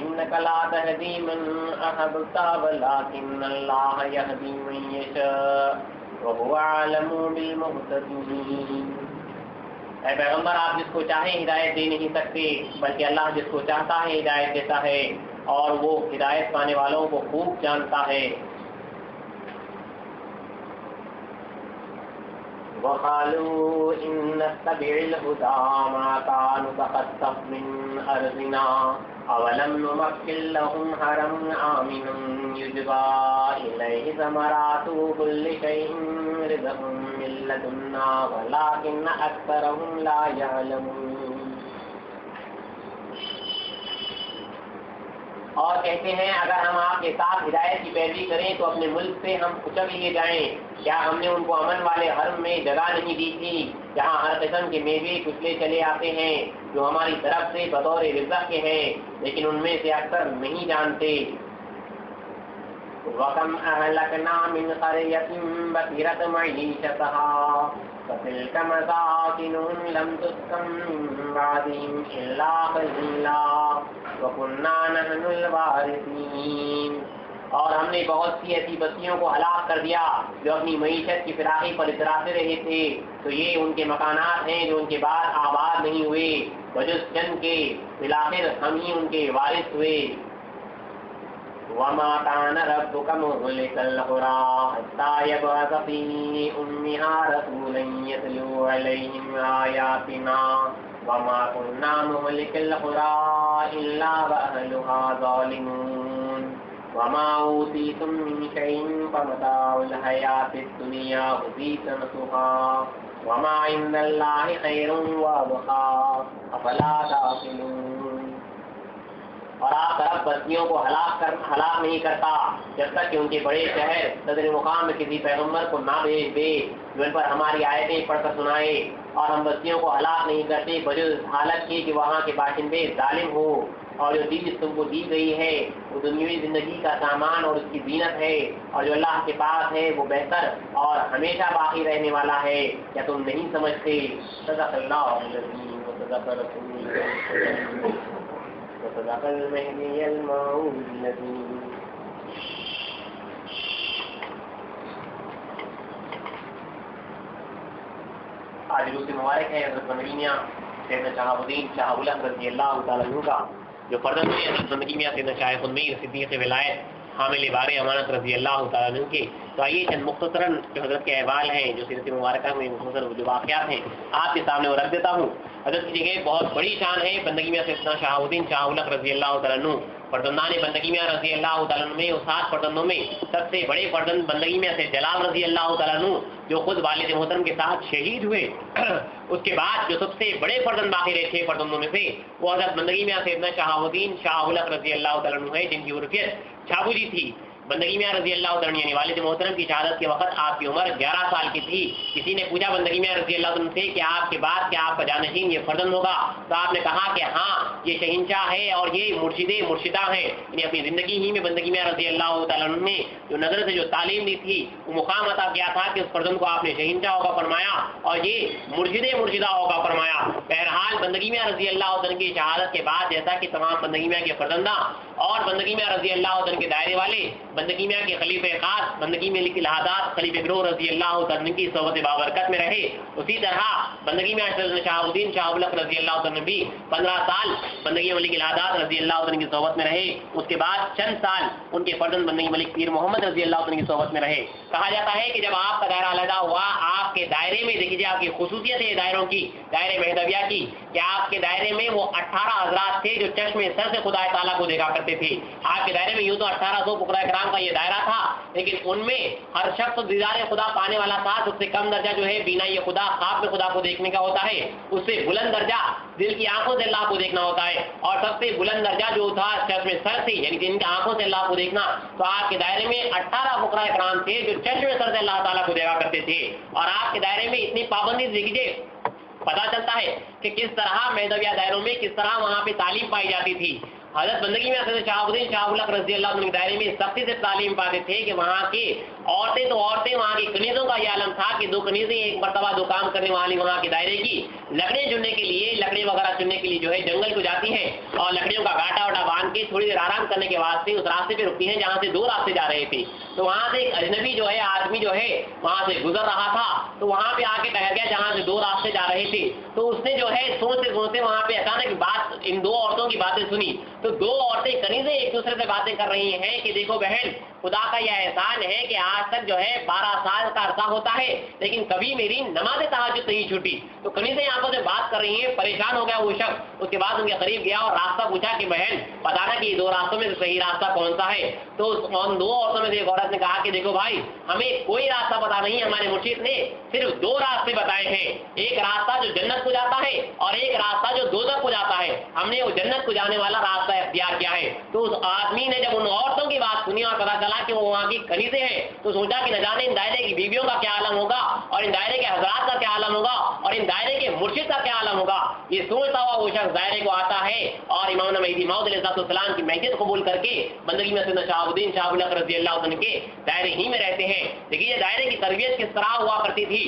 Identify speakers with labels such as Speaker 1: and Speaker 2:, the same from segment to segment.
Speaker 1: انک لا تہدی من احببت ولکن اللہ یہدی من یشاء وہو اعلم بالمہتدین۔ اے پیغمبر آپ جس کو چاہے ہدایت دے نہیں سکتے، بلکہ اللہ جس کو چاہتا ہے ہدایت دیتا ہے، اور وہ ہدایت پانے والوں کو خوب جانتا ہے۔ وقالوا ان نتبع الهدى معك نتخطف من ارضنا اولم نمكن لهم حرما آمنا يجبى اليه ثمرات كل شيء رزقا من لدنا ولكن اكثرهم لا يعلمون۔ اور کہتے ہیں اگر ہم آپ کے ساتھ ہدایت کی پیروی کریں تو اپنے ملک سے ہم کچل لیے جائیں۔ کیا ہم نے ان کو امن والے حرم میں جگہ نہیں دی تھی جہاں ہر قسم کے میوے کچلے چلے آتے ہیں جو ہماری طرف سے بطور رزق کے ہیں، لیکن ان میں سے اکثر نہیں جانتے۔ وَكَمْ أَهْلَكْنَا مِنْ قَرْيَةٍ بَطِرَتْ مَعِيشَتَهَا فَتِلْكَ مَسَاكِنُهُمْ لَمْ تُسْكَنْ مِنْ بَعْدِهِمْ إِلَّا قَلِيلًا وَكُنَّا نَحْنُ الْوَارِثِينَ۔ اور ہم نے بہت سی ایسی بستیوں کو ہلاک کر دیا جو اپنی معیشت کی فراخی پر اتراتے رہے تھے، تو یہ ان کے مکانات ہیں جو ان کے بعد آباد نہیں ہوئے، بجز چند کے، بالآخر ہم ہی ان کے وارث ہوئے۔ وَمَا كَانَ رَبُّكَ مُهْلِكَ الْقُرَىٰ حَتَّىٰ يَبْعَثَ فِي أُمِّهَا رَسُولًا يَتْلُو عَلَيْهِمْ آيَاتِنَا وَمَا كُنَّا مُهْلِكِ الْقُرَىٰ إِلَّا وَأَهْلُهَا ظَالِمُونَ۔ وَمَا أُوتِيتُم مِّن شَيْءٍ فَمَتَاعُ الْحَيَاةِ الدُّنْيَا وَزِينَتُهَا وَمَا عِندَ اللَّهِ خَيْرٌ وَأَبْقَىٰ أَفَلَا تَعْقِلُونَ۔ اور آپ رب بستیوں کو ہلاک نہیں کرتا جب تک کہ ان کے بڑے شہر صدر مقام میں کسی پیغمبر کو نہ بھیج دے جو ان پر ہماری آیتیں پڑھ کر سنائے، اور ہم بستیوں کو ہلاک نہیں کرتے بجز حالت کی کہ وہاں کے باشندے ظالم ہو، اور جو چیز تم کو دی گئی ہے وہ دنیوی زندگی کا سامان اور اس کی زینت ہے، اور جو اللہ کے پاس ہے وہ بہتر اور ہمیشہ باقی رہنے والا ہے۔ کیا تم نہیں سمجھتے؟ صدق اللہ العظیم وصدق رسولہ الکریم وصدق المہدی الموعود الذی۔ آج روز مبارک ہے حضرت بندگی میاں سیدنا شہاب الدین شاہ الحق رضی اللہ تعالیٰ عنہ کا، جو پردن ہوئے حضرت بندگی میاں سیدنا شاہ خدمیر صدیق ولایت حامل بار امانت رضی اللہ تعالیٰ عنہ کے۔ تو آئیے چند مختصراً جو حضرت کے احوال ہیں، جو سیرت مبارکہ میں مختصر جو واقعات ہیں آپ کے سامنے وہ رکھ دیتا ہوں۔ حضرت کی جگہ بہت بڑی شان ہے بندگی میاں سیدنا شہاب الدین شاہ الحق رضی اللہ تعالیٰ عنہ، پردندان بندگی میاں رضی اللہ تعالیٰ عنہ میں اور 7 پردندوں میں سب سے بڑے پردند بندگی میاں سے جلال رضی اللہ تعالیٰ عنہ جو خود والد محترم کے ساتھ شہید ہوئے۔ اس کے بعد جو سب سے بڑے پردند باقی رہے 6 پردندوں میں سے وہ حضرت بندگی میاں سیدنا شہاب الدین شاہ الحق رضی اللہ تعالیٰ عنہ ہے، جن کی عرفیت چھابو جی تھی۔ بندگی میاں رضی اللہ تعالیٰ عنہ یعنی والد محترم کی شہادت کے وقت آپ کی عمر 11 سال کی تھی۔ کسی نے پوچھا بندگی میاں رضی اللہ عنہ سے کہ آپ کے بعد کیا آپ کا جانشین یہ فرزند ہوگا؟ تو آپ نے کہا کہ ہاں یہ شہنشاہ ہے اور یہ مرشدہ ہیں۔ یعنی اپنی زندگی ہی میں بندگی میاں رضی اللہ تعالیٰ عنہ نے جو نظر سے جو تعلیم دی تھی وہ مقام عطا کیا تھا کہ اس فرزند کو آپ نے شہنشاہ ہوگا فرمایا اور یہ مرشدہ ہوگا فرمایا۔ بہرحال بندگی میاں رضی اللہ عنہ کی شہادت کے بعد جیسا کہ تمام بندگی میاں کے فرزندہ اور بندگی میاں رضی اللہ عنہ کے دائرے والے بندگی میاں کے خلیفہ خاص بندگی میں لکھی الہادات خلیفہ گروہ رضی اللہ عنہ کی صحبت بابرکت میں رہے، اسی طرح بندگی میں شہاب الدین شاہ الحق رضی اللہ عنہ بھی 15 سال بندگی ملک الہادات رضی اللہ عنہ کی صحبت میں رہے۔ اس کے بعد چند سال ان کے فرزند بندگی ملک پیر محمد رضی اللہ عنہ کی صحبت میں رہے۔ کہا جاتا ہے کہ جب آپ کا دائرہ علیحدہ ہوا آپ کے دائرے میں دیکھیے آپ کی خصوصیت ہے دائروں کی، دائرے مہدویہ کی، کہ آپ کے دائرے میں وہ 18 حضرات تھے جو چشم سر سے خدا تعالیٰ کو دیکھا کرتے تھے۔ آپ کے دائرے میں یوں تو 1800 فقراء کرام کا یہ دائرہ تھا، لیکن ان میں ہر شخص دیدار خدا پانے والا تھا۔ سب سے کم درجہ جو ہے بینائی خدا خواب میں خدا کو دیکھنے کا ہوتا ہے، اس سے بلند درجہ دل کی آنکھوں سے اللہ کو دیکھنا ہوتا ہے، اور سب سے بلند درجہ جو تھا چشم سر سے یعنی جن کی آنکھوں سے اللہ کو دیکھنا۔ تو آپ کے دائرے میں 18 فقراء کرام تھے جو چشم سر سے اللہ تعالیٰ کو دیکھا کرتے تھے، اور آپ کے دائرے میں اتنی پابندی دیکھیے پتا چلتا ہے کہ کس طرح مہدویہ دائروں میں کس طرح وہاں پہ تعلیم پائی جاتی تھی۔ حضرت بندگی میں شہاب الدین شاہ الحق رضی اللہ عنہ کے دائرے میں سختی سے تعلیم پاتے تھے کہ وہاں کے عورتیں تو عورتیں، وہاں کی کنیزوں کا یہ عالم تھا کہ 2 کنیزیں ایک مرتبہ 2 کام کرنے والی وہاں کے دائرے کی لکڑیاں چننے کے لیے، لکڑی وغیرہ چننے کے لیے جو ہے جنگل کو جاتی ہیں اور لکڑیوں کا گاٹا واٹا باندھ کے تھوڑی دیر آرام کرنے کے واسطے اس راستے پہ رکتی ہیں جہاں سے 2 راستے جا رہے تھے. تو وہاں سے ایک اجنبی جو ہے آدمی جو ہے وہاں سے گزر رہا تھا، تو وہاں پہ آ کے ٹہر گیا جہاں سے 2 راستے جا رہے تھے. تو اس نے جو ہے سوچتے سوچتے وہاں پہ اچانک بات ان 2 عورتوں کی باتیں سنی. تو 2 عورتیں کنیزیں ایک دوسرے سے باتیں کر رہی ہیں کہ دیکھو بہن، خدا کا یہ احسان ہے کہ آج تک جو ہے 12 سال کا عرصہ ہوتا ہے لیکن کبھی میری نماز تہجد نہیں چھوٹی. تو کنیزیں آنکھوں سے بات کر رہی ہیں. پریشان ہو گیا وہ شخص. اس کے بعد ان کے قریب گیا اور راستہ پوچھا کہ بہن بتانا کہ یہ 2 راستوں میں صحیح راستہ کون سا ہے. تو ان 2 عورتوں میں سے ایک عورت نے کہا کہ دیکھو بھائی، ہمیں کوئی راستہ پتا نہیں، ہمارے مرشد نے صرف 2 راستے بتائے ہیں، ایک راستہ جو جنت کو جاتا ہے اور ایک راستہ جو دوزخ کو جاتا ہے. ہم نے وہ جنت کو جانے والا راستہ اختیار کیا ہے. تو اس آدمی نے جب ان عورتوں کی بات سنی اور پتا چلا کہ وہ وہاں کی کنیزیں ہیں تو سوچا کہ نہ جانے ان دائرے کی بیویوں کا کیا عالم ہوگا اور ان دائرے کے حضرات کا کیا عالم ہوگا اور ان دائرے کے مرشد کا کیا عالم ہوگا. یہ سوچتا ہوا وہ شخص دائرے کو آتا ہے اور امام مہدی موعود علیہ السلام کی میت قبول کر کے بندگی میں سیدنا شہاب الدین شاہ ابو الحق رضی اللہ عنہ کے دائرے ہی میں رہتے ہیں. دیکھیے دائرے کی تربیت کس طرح ہوا کرتی تھی.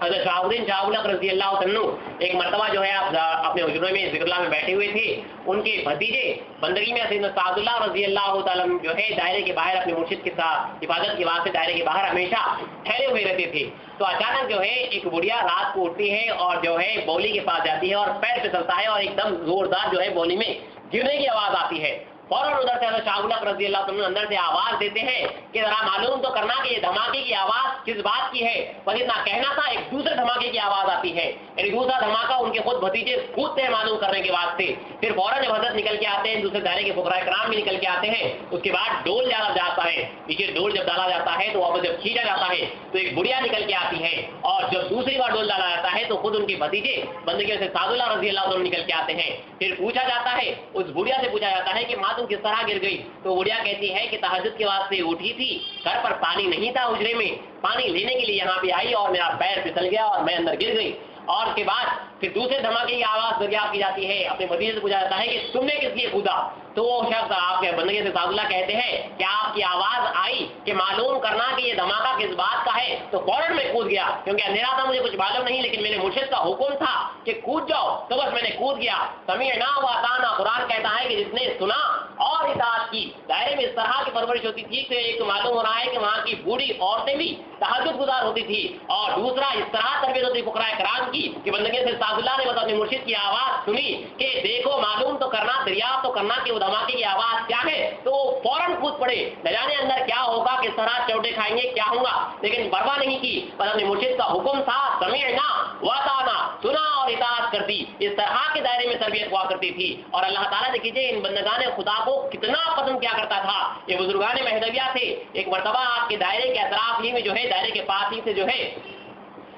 Speaker 1: حضرت شہاب الدین شاہ ابو الحق رضی اللہ عنہ ایک مرتبہ جو ہے آپ اپنے حجرے میں ذکر اللہ میں بیٹھے ہوئے تھے. ان کے بھتیجے بندگی میں سیدنا سعد اللہ رضی اللہ تعالیٰ جو ہے دائرے کے باہر اپنے مرشد کے ساتھ حفاظت کے واسطے دائرے کے باہر ہمیشہ ٹھہرے ہوئے رہتے تھے. تو اچانک جو ہے ایک بڑھیا رات کو اٹھتی ہے اور جو ہے بولی کے پاس جاتی ہے اور پیر پھسلتا ہے اور ایک دم زوردار جو ہے بولی میں گرنے کی آواز آتی ہے. فوراً ادھر سے حضرت شاہ ابو الحق رضی اللہ عنہ اندر سے آواز دیتے ہیں کہ ذرا معلوم تو کرنا کہ یہ دھماکے کی آواز کس بات کی ہے. بس اتنا کہنا تھا ایک دوسرے دھماکے کی آواز آتی ہے، یعنی دوسرا دھماکہ ان کے خود بھتیجے کودتے ہیں معلوم کرنے کے واسطے. پھر فوراً جب حضرت نکل کے آتے ہیں، دوسرے دائرے کے فقراء کرام بھی نکل کے آتے ہیں. اس کے بعد ڈول ڈالا جاتا ہے. پیچھے ڈول جب ڈالا جاتا ہے تو واپس جب کھینچا جاتا ہے تو ایک بڑھیا نکل کے آتی ہے اور جب دوسری بار ڈول ڈالا جاتا ہے تو خود ان کے بھتیجے بندگی سے سعد اللہ رضی اللہ عنہ نکل کے آتے ہیں. پھر پوچھا جاتا ہے، اس بڑھیا سے پوچھا جاتا ہے کہ ماں تم کس طرح گر گئی. تو بڑھیا کہتی ہے کہ تہجد کے واسطے اٹھی تھی، گھر پر پانی نہیں تھا حجرے میں، پانی لینے کے لیے یہاں پہ آئی اور میرا پیر پھسل گیا اور میں اندر گر گئی. اور اس کے بعد پھر دوسرے دھماکے کی آواز دریافت کی جاتی ہے. اپنے بھتیجے سے پوچھا جاتا ہے کہ تم نے کس لیے کودا. تو وہ شخص آپ کے بندگی سے سعد اللہ کہتے ہیں کہ آپ کی آواز آئی کہ معلوم کرنا کہ یہ دھماکہ کس بات کا ہے. تو فوراً میں کود گیا کیونکہ اندھیرا تھا، مجھے کچھ معلوم نہیں، لیکن میرے مرشد کا حکم تھا کہ کود جاؤ تو بس میں نے کود گیا. سمیعنا و اطعنا، قرآن کہتا ہے کہ جس نے سنا اور اطاعت کی. دائرے میں اس طرح کی پرورش ہوتی تھی کہ ایک معلوم ہو رہا ہے کہ وہاں کی بوڑھی عورتیں بھی تہجد گزار ہوتی تھی اور دوسرا اس طرح تربیت ہوتی فقراء کرام کی کہ بندگی سے سعد اللہ نے بس اپنے مرشد کی آواز سنی کہ دیکھو معلوم تو کرنا، دریافت تو کرنا کہ وہ دھماکے کی آواز کیا ہے. تو فوراً کود پڑے، نہ جانے اندر کیا ہوگا، کس طرح چوٹے کھائیں گے، کیا ہوگا، لیکن پرواہ نہیں کی. بس اپنے مرشد کا حکم تھا، سمعنا واطعنا، سنا اور اطاعت کرتی. اس طرح کے دائرے میں تربیت ہوا کرتی تھی. اور اللہ تعالیٰ دیکھیے ان بندگان خدا کو کتنا پسند کیا کرتا تھا. یہ بزرگان مہدویہ تھے. ایک مرتبہ آپ کے دائرے کے اطراف ہی میں جو ہے دائرے کے پاس ہی سے جو ہے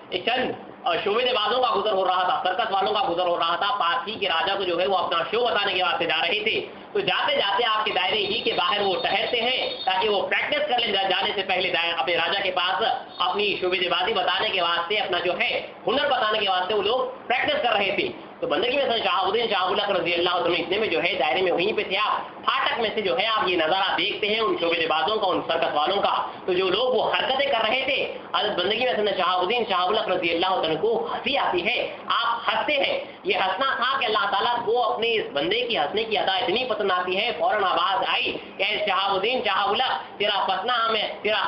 Speaker 1: ایک چند شعبے بازوں کا گزر ہو رہا تھا، سرکس والوں کا گزر ہو رہا تھا. پاس ہی کے راجا کو جو ہے وہ اپنا شو بتانے کے واسطے جا رہے تھے. تو جاتے جاتے آپ کے دائرے ہی کے باہر وہ ٹہرتے ہیں تاکہ وہ پریکٹس کر لیں جانے سے پہلے اپنے راجا کے پاس اپنی شعبے بازی بتانے کے واسطے، اپنا جو ہے ہنر بتانے کے واسطے وہ لوگ پریکٹس کر رہے تھے. تو بندگی میں شہاب الدین شاہ ابو الحق رضی اللہ عنہ اتنے میں جو ہے دائرے میں وہیں پہ تھے. آپ پھاٹک میں سے جو ہے آپ یہ نظارہ دیکھتے ہیں ان شعبے بازوں کا، ان سرکس والوں کا. تو جو لوگ وہ حرکتیں کر رہے تھے، بندگی میں شہاب الدین شاہ ابو الحق رضی اللہ عنہ کو ہنسی آتی ہے. آپ ہنستے ہیں. یہ ہنسنا تھا کہ اللہ تعالیٰ کو اپنے اس بندے کی ہنسنے کی ادا اتنی پسند آتی ہے. فوراً آواز آئی کہ شہاب الدین شاہ ابو الحق، تیرا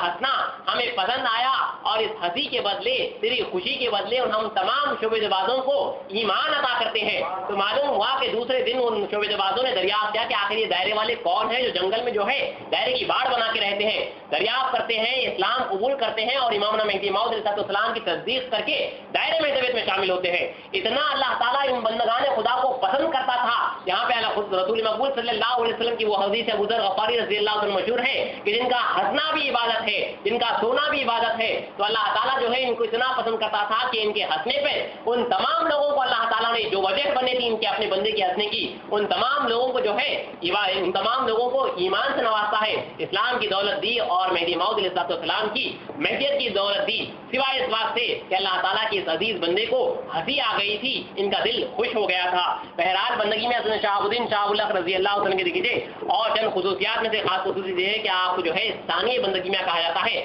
Speaker 1: ہنسنا ہمیں پسند آیا اور اس ہنسی کے بدلے، تیری خوشی کے بدلے ہم تمام شعبے بازوں کو ایمان عطا کرتے ہیں. تو معلوم ہوا کہ دوسرے دن ان شعبے بازوں نے دریافت کیا کہ آخر یہ دائرے والے کون ہیں جو جنگل میں جو ہے دائرے کی باڑ بنا کے رہتے ہیں. دریافت کرتے ہیں، اسلام قبول کرتے ہیں اور امام مہدی موعود علیہ السلام کی تصدیق کر کے دائرے مہدویت میں شامل ہوتے ہیں. اتنا اللہ تعالیٰ ان بندگان خدا کو پسند کرتا تھا. یہاں پہ خود رسول مقبول صلی اللہ علیہ وسلم کی وہ حدیث ابو ذر غفاری رضی اللہ عنہ مشہور ہے کہ جن کا ہنسنا بھی عبادت ہے، جن کا سونا بھی عبادت ہے. تو اللہ تعالیٰ جو ہے ان کو اتنا پسند کرتا تھا کہ ان کے ہنسنے پہ ان تمام لوگوں کو اللہ تعالیٰ نے جو وجہ بنے تھی ان کے اپنے بندے کے ہنسنے کی، ان تمام لوگوں کو جو ہے ان تمام لوگوں کو ایمان سے نوازتا ہے، اسلام کی دولت دی اور مہدی موعود علیہ السلام کی مہدیت کی دولت دی، سوائے اس بات سے کہ اللہ تعالیٰ کی اس عزیز بندے کو ہنسی آ گئی تھی، ان کا دل خوش ہو گیا تھا. بہرحال بندگی میں شہاب الدین شاہ ابو الحق رضی اللہ عنہ کے دیکھیے اور چند خصوصیات میں سے خاص خصوصیت یہ ہے کہ آپ کو جو ہے ثانی بندگی میں کہا جاتا ہے.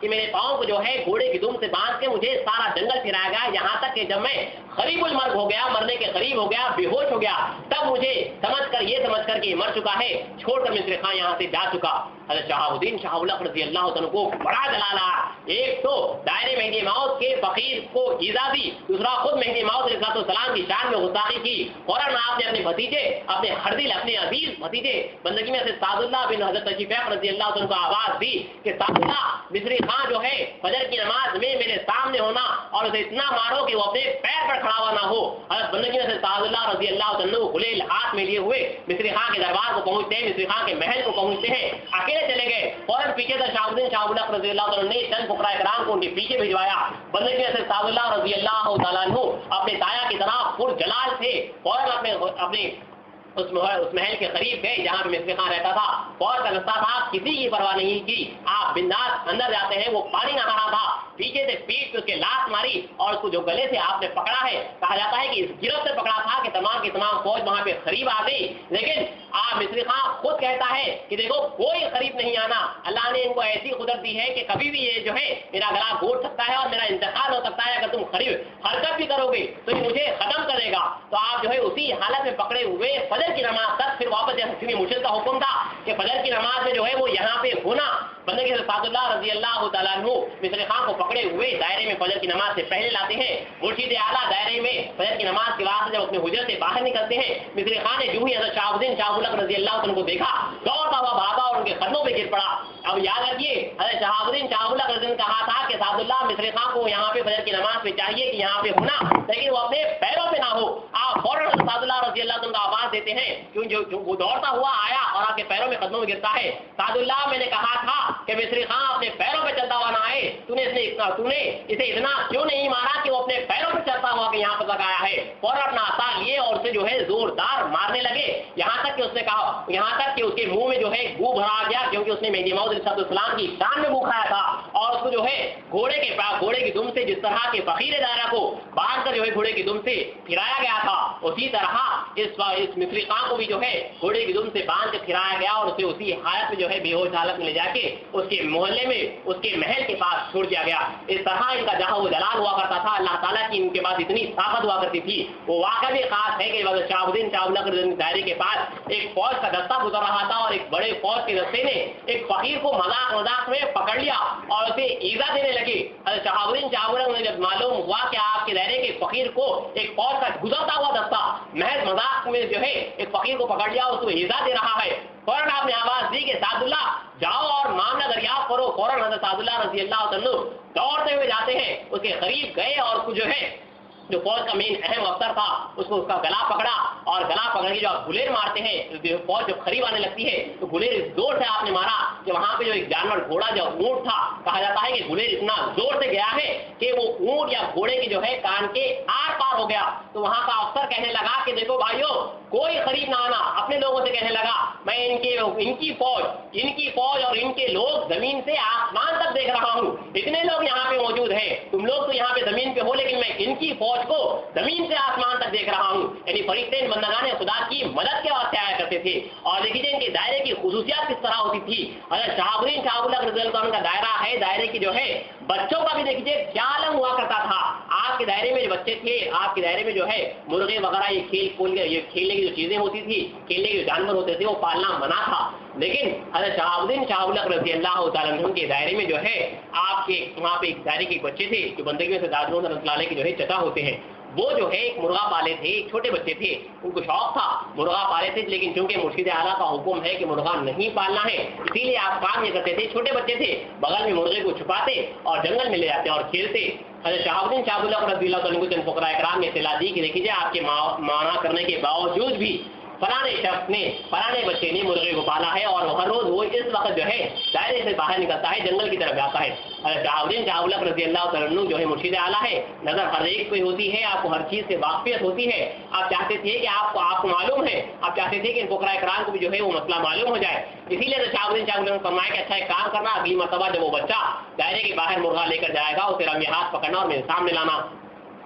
Speaker 1: کہ میرے پاؤں کو جو ہے گھوڑے کی دم سے باندھ کے مجھے سارا جنگل پھرایا گیا، یہاں تک کہ جب میں قریب المرگ ہو گیا، مرنے کے قریب ہو گیا، بے ہوش ہو گیا، تب مجھے یہ سمجھ کر کہ مر چکا ہے، چھوڑ کر مصر خان یہاں سے جا چکا۔ حضرت شہاب الدین شاہ الحق رضی اللہ عنہ کو بڑا جلال آیا، ایک تو دائرے مہدی موت کے فقیر کو ایذا دی، دوسرا خود مہدی موت علیہ السلام کی شان میں گستاخی کی۔ فوراً آپ نے اپنے بھتیجے، اپنے خردل، اپنے عزیز بھتیجے بندگی میں سے سعد اللہ بن حضرت تشریف رضی اللہ عنہ کو آواز دی کہ سعد اللہ، مصری خان جو ہے فجر کی نماز میں میرے سامنے ہونا اور اسے اتنا مارو کہ وہ اپنے پیر پر کھڑا ہوا نہ ہو۔ حضرت بندگی میں سے سعد اللہ رضی اللہ عنہ غلیل ہاتھ میں لیے ہوئے مصری خان کے دربار کو پہنچتے ہیں، مصری خان کے محل کو پہنچتے ہیں، اکیلے چلے گئے۔ فوراً پیچھے سے شہاب الدین شاہ الحق رضی اللہ عنہ نے چند فقراء کرام کو ان کے پیچھے بھجوایا۔ بندگی میں سے سعد اللہ رضی اللہ تعالیٰ عنہ اپنے دایا کی طرح پر جلال تھے، فوراً اپنے اس محل کے قریب گئے جہاں پہ مصری خان رہتا تھا۔ فوراً کا رستہ تھا، کسی کی پرواہ نہیں کی، آپ بنداس اندر جاتے ہیں۔ وہ پانی نہ رہا تھا، پیچھے سے پیٹ پہ اس کے لات ماری اور اس کو جو گلے سے آپ نے پکڑا ہے، کہا جاتا ہے کہ اس گرفت سے پکڑا تھا کہ تمام کی تمام فوج وہاں پہ قریب آ گئی، لیکن آپ مصری خان خود کہتا ہے کہ دیکھو کوئی قریب نہیں آنا، اللہ نے ان کو ایسی قدرت دی ہے کہ کبھی بھی یہ جو ہے میرا گلا گھونٹ سکتا ہے اور میرا انتقال ہو سکتا ہے، اگر تم قریب حرکت بھی کرو گے تو یہ مجھے ختم کرے گا۔ تو آپ جو ہے اسی حالت میں پکڑے ہوئے فجر کی نماز تک، پھر واپس جیسے مرشد کا حکم تھا کہ فجر کی نماز میں جو ہے وہ یہاں پہ ہونا، بندگی سے سعد اللہ رضی اللہ تعالیٰ عنہ مصری خان کو پکڑے ہوئے دائرے میں فجر کی نماز سے پہلے لاتے ہیں۔ مرشد اعلیٰ دائرے میں فجر کی نماز کے واسطے جب اپنے حجرے سے باہر نکلتے ہیں، مصری خان نے جو ہی حضرت شہاب الدین شاہ الحق رضی اللہ عنہ کو دیکھا، دوڑتا ہوا بھاگا اور ان کے قدموں پہ گر پڑا۔ اب یاد رکھیے حضرت شہاب الدین شاہ الحق رضی اللہ عنہ کہا تھا کہ سعد اللہ مصری خان کو یہاں پہ فجر کی نماز پہ چاہیے کہ یہاں پہ ہونا، لیکن وہ اپنے پیروں پہ نہ ہو۔ آپ فوراً سعد اللہ رضی اللہ عنہ کا آواز دیتے ہیں، کیوں وہ دوڑتا ہوا آیا اور آپ کے پیروں میں قدموں میں گرتا ہے۔ سعد اللہ، میں نے کہا تھا کہ مصری خان اپنے پیروں پہ چلتا ہوا نہ آئے، تو نے اسے اتنا کیوں نہیں مارا کہ وہ اپنے پیروں پہ چلتا ہوا کہ یہاں پر تک آیا ہے؟ فوراً اپنا عصا لیے اور اسے جو ہے زوردار مارنے لگے، یہاں تک کہ اس نے کہا، یہاں تک کہ اس کے منہ میں جو ہے گو بھرا گیا، کیونکہ اس نے مہدی موعود علیہ السلام کی شان میں گو کھایا تھا، اور اس کو جو ہے گھوڑے کی دم سے جس طرح کے فقیر دائرہ کو باندھ کر جو ہے گھوڑے کی دم سے پھرایا گیا تھا، اسی طرح اس مصری خان کو بھی جو ہے گھوڑے کی دم سے باندھ کے پھرایا گیا اور اسے اسی حالت میں جو ہے بے ہوش حالت میں لے جا کے اس کے محلے میں، اس کے محل کے پاس چھوڑ دیا گیا۔ اس طرح ان کا جہاں وہ جلال ہوا کرتا تھا، اللہ تعالیٰ کی ان کے پاس اتنی طاقت ہوا کرتی تھی۔ وہ واقعہ بھی خاص ہے کہ شہاب الدین شاہ الحق دائرے کے پاس ایک فوج کا دستہ گزر رہا تھا اور ایک بڑے فوج کے دستے نے ایک فقیر کو مذاق میں پکڑ لیا اور اسے ایذا دینے لگے۔ شہاب الدین شاہ الحق نے جب معلوم ہوا کہ آپ کے دائرے کے فقیر کو ایک فوج کا گزرتا ہوا دستہ محض مذاق میں جو ہے ایک فقیر کو پکڑ لیا، اس کو ایذا دے رہا ہے، فوراً آپ نے آواز دی کہ سعد اللہ جاؤ اور معاملہ دریافت کرو۔ فوراً حضرت سعد اللہ رضی اللہ عنہ دوڑتے ہوئے جاتے ہیں، اس کے قریب گئے اور اس کو جو ہے جو فوج کا مین اہم افسر تھا اس کو اس کا گلا پکڑا، اور گلا پکڑ کے جو آپ گلیر مارتے ہیں، فوج جب قریب آنے لگتی ہے تو گلیر اس زور سے آپ نے مارا کہ وہاں پہ جو ایک جانور گھوڑا جو اونٹ تھا، کہا جاتا ہے کہ گلیر اتنا زور سے گیا ہے کہ وہ اونٹ یا گھوڑے کی جو ہے کان کے آر پار ہو گیا۔ تو وہاں کا افسر کہنے لگا کہ دیکھو بھائیو، کوئی قریب نہ آنا، اپنے لوگوں سے کہنے لگا میں ان کی فوج اور ان کے لوگ زمین سے آسمان تک دیکھ رہا ہوں، اتنے لوگ یہاں پہ موجود ہیں، تم لوگ تو یہاں پہ زمین پہ ہو، لیکن میں ان کی فوج کو زمین سے آسمان تک دیکھ رہا ہوں۔ یعنی فرشتے بندگان خدا کی مدد کے واسطے آیا کرتے تھے۔ اور دیکھیے ان کے دائرے کی خصوصیات کس طرح ہوتی تھی۔ اگر شہاب الدین شاہ الحق رضی اللہ عنہ کا دائرہ ہے، دائرے کی جو ہے بچوں کا بھی دیکھیے کیا عالم ہوا کرتا تھا۔ آپ کے دائرے میں جو بچے تھے، آپ کے دائرے میں جو ہے مرغے وغیرہ یہ کھیلنے کی جو چیزیں ہوتی تھی، کھیلنے کے جو جانور ہوتے تھے، وہ پالنا منع تھا۔ لیکن حضرت شہاب الدین شاہ الحق رضی اللہ تعالیٰ عنہ کے دائرے میں جو ہے آپ کے وہاں پہ ایک دائرے کے بچے تھے جو بندگی میں سے دادروں رحمۃ اللہ علیہ کے جو ہے چچا ہوتے ہیں، وہ جو ہے ایک مرغا پالے تھے، ایک چھوٹے بچے تھے، ان کو شوق تھا مرغا پالے تھے، لیکن چونکہ مرشد اعلیٰ کا حکم ہے کہ مرغا نہیں پالنا ہے، اسی لیے آپ کام یہ کرتے تھے، چھوٹے بچے تھے بغل میں مرغے کو چھپاتے اور جنگل میں لے جاتے اور کھیلتے۔ حضرت شہاب الدین شاہ الحق رضی اللہ عنہ کو چند فقراء کرام نے اطلاع دی کہ دیکھیے آپ کے مانا کرنے کے باوجود بھی فلانے شخص نے، فلانے بچے نے مرغے کو پالا ہے اور ہر روز وہ اس وقت جو ہے دائرے سے باہر نکلتا ہے، جنگل کی طرف جاتا ہے۔ شہاب الدین شاہ الحق رضی اللہ عنہ جو ہے مرشد اعلیٰ ہے، نظر ہر ایک پہ ہوتی ہے، آپ کو ہر چیز سے واقفیت ہوتی ہے۔ آپ چاہتے تھے کہ آپ کو معلوم ہے، آپ چاہتے تھے کہ ان فقراء کرام کو بھی جو ہے وہ مسئلہ معلوم ہو جائے، اسی لیے شہاب الدین شاہ الحق نے فرمایا کہ اچھا ایک کام کرنا، اگلی مرتبہ جب وہ بچہ دائرے کے باہر مرغا لے کر جائے گا، اسے رمی ہاتھ پکڑنا اور میرے سامنے لانا۔